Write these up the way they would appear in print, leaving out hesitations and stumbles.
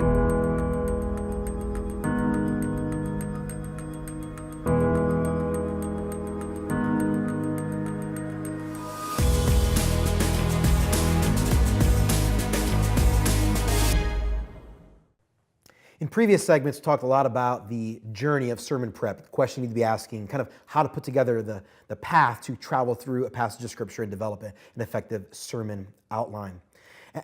In previous segments, we talked a lot about the journey of sermon prep, the question you need to be asking, kind of how to put together the path to travel through a passage of Scripture and develop an effective sermon outline.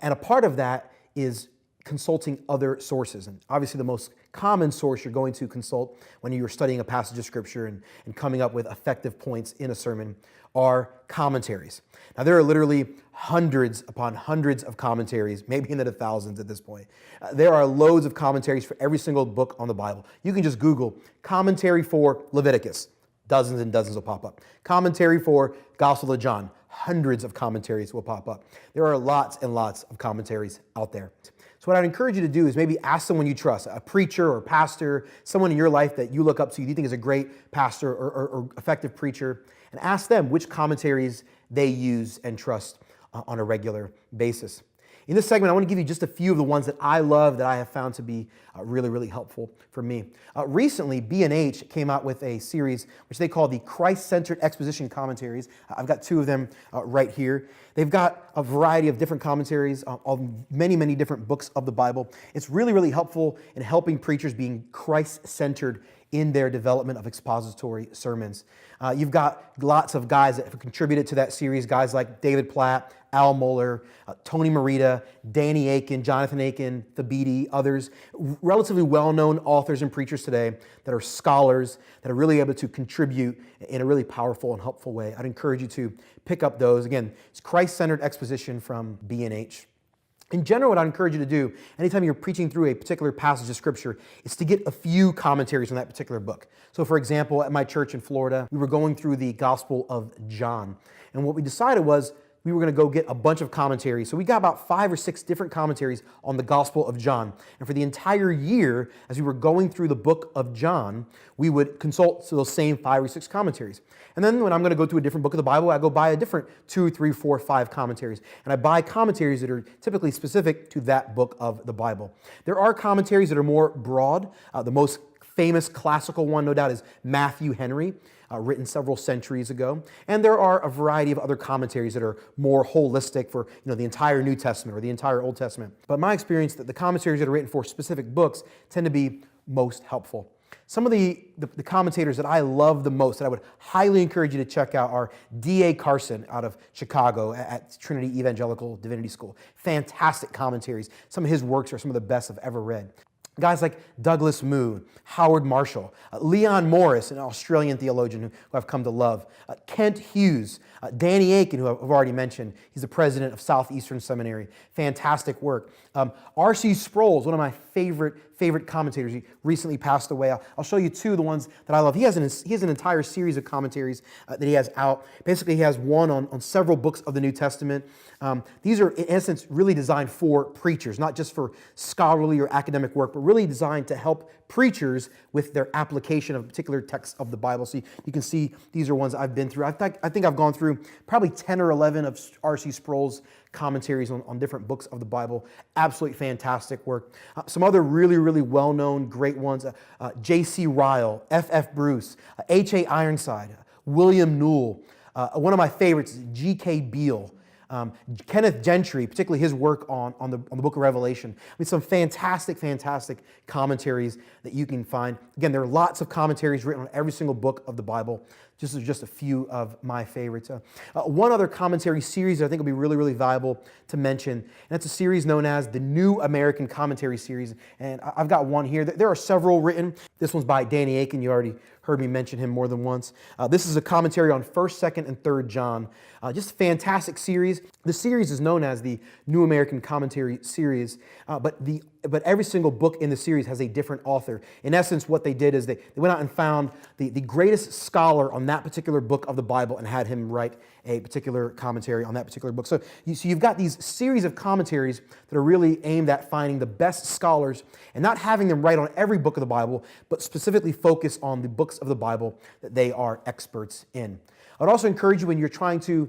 And a part of that is consulting other sources. And obviously the most common source you're going to consult when you're studying a passage of Scripture and coming up with effective points in a sermon are commentaries. Now, there are literally hundreds upon hundreds of commentaries, maybe into the thousands at this point. There are loads of commentaries for every single book on the Bible. You can just Google commentary for Leviticus. Dozens and dozens will pop up. Commentary for Gospel of John. Hundreds of commentaries will pop up. There are lots and lots of commentaries out there. So what I'd encourage you to do is maybe ask someone you trust, a preacher or pastor, someone in your life that you look up to, you think is a great pastor or effective preacher, and ask them which commentaries they use and trust on a regular basis. In this segment, I want to give you just a few of the ones that I love that I have found to be really, really helpful for me. Recently, B&H came out with a series which they call the Christ-Centered Exposition Commentaries. I've got two of them right here. They've got a variety of different commentaries on many, many different books of the Bible. It's really, really helpful in helping preachers being Christ-centered in their development of expository sermons. You've got lots of guys that have contributed to that series, guys like David Platt, Al Mohler, Tony Merida, Danny Akin, Jonathan Akin, Thabiti, others, relatively well-known authors and preachers today that are scholars that are really able to contribute in a really powerful and helpful way. I'd encourage you to pick up those. Again, it's Christ-Centered Exposition from B&H. In general, what I encourage you to do, anytime you're preaching through a particular passage of Scripture, is to get a few commentaries on that particular book. So for example, at my church in Florida, we were going through the Gospel of John. And what we decided was we were going to go get a bunch of commentaries. So we got about 5 or 6 different commentaries on the Gospel of John. And for the entire year, as we were going through the book of John, we would consult those same 5 or 6 commentaries. And then when I'm going to go to a different book of the Bible, I go buy a different 2, 3, 4, 5 commentaries. And I buy commentaries that are typically specific to that book of the Bible. There are commentaries that are more broad. The most famous classical one, no doubt, is Matthew Henry, written several centuries ago. And there are a variety of other commentaries that are more holistic for the entire New Testament or the entire Old Testament. But my experience that the commentaries that are written for specific books tend to be most helpful. Some of the commentators that I love the most, that I would highly encourage you to check out, are D.A. Carson out of Chicago at Trinity Evangelical Divinity School. Fantastic commentaries. Some of his works are some of the best I've ever read. Guys like Douglas Moo, Howard Marshall, Leon Morris, an Australian theologian who I've come to love, Kent Hughes, Danny Akin, who I've already mentioned. He's the president of Southeastern Seminary. Fantastic work. R.C. Sproul's one of my favorite commentators. He recently passed away. I'll show you 2 of the ones that I love. He has an entire series of commentaries that he has out. Basically, he has one on several books of the New Testament. These are, in essence, really designed for preachers, not just for scholarly or academic work, but really designed to help preachers with their application of particular texts of the Bible. So you can see these are ones I've been through. I think I've gone through probably 10 or 11 of R.C. Sproul's commentaries on different books of the Bible. Absolutely fantastic work. Some other really, really well-known great ones, J.C. Ryle, F.F. Bruce, H.A. Ironside, William Newell. One of my favorites is G.K. Beale. Kenneth Gentry, particularly his work on the book of Revelation. I mean, some fantastic commentaries that you can find. Again, there are lots of commentaries written on every single book of the Bible. Just a few of my favorites. One other commentary series that I think will be really, really valuable to mention, and that's a series known as the New American Commentary Series. And I've got one here. There are several written. This one's by Danny Akin. You already heard me mention him more than once. This is a commentary on 1st, 2nd, and 3rd John. Just a fantastic series. The series is known as the New American Commentary Series, but every single book in the series has a different author. In essence, what they did is they went out and found the greatest scholar on that particular book of the Bible and had him write a particular commentary on that particular book. So you've got these series of commentaries that are really aimed at finding the best scholars and not having them write on every book of the Bible, but specifically focus on the books of the Bible that they are experts in. I'd also encourage you when you're trying to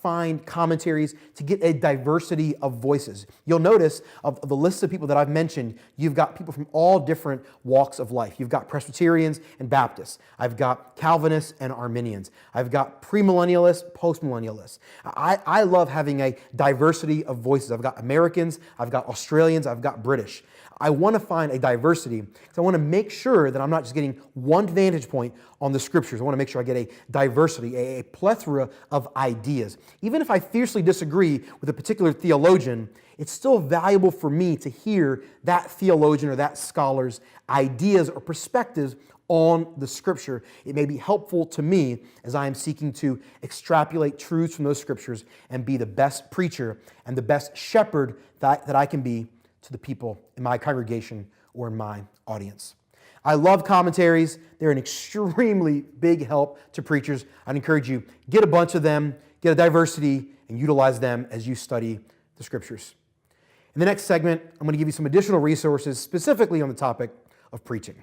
find commentaries to get a diversity of voices. You'll notice of the list of people that I've mentioned, you've got people from all different walks of life. You've got Presbyterians and Baptists. I've got Calvinists and Arminians. I've got premillennialists, postmillennialists. I love having a diversity of voices. I've got Americans, I've got Australians, I've got British. I want to find a diversity because I want to make sure that I'm not just getting one vantage point on the Scriptures. I want to make sure I get a diversity, a plethora of ideas. Even if I fiercely disagree with a particular theologian, it's still valuable for me to hear that theologian or that scholar's ideas or perspectives on the Scripture. It may be helpful to me as I am seeking to extrapolate truths from those Scriptures and be the best preacher and the best shepherd that I can be to the people in my congregation or in my audience. I love commentaries. They're an extremely big help to preachers. I'd encourage you, get a bunch of them, get a diversity, and utilize them as you study the Scriptures. In the next segment, I'm going to give you some additional resources specifically on the topic of preaching.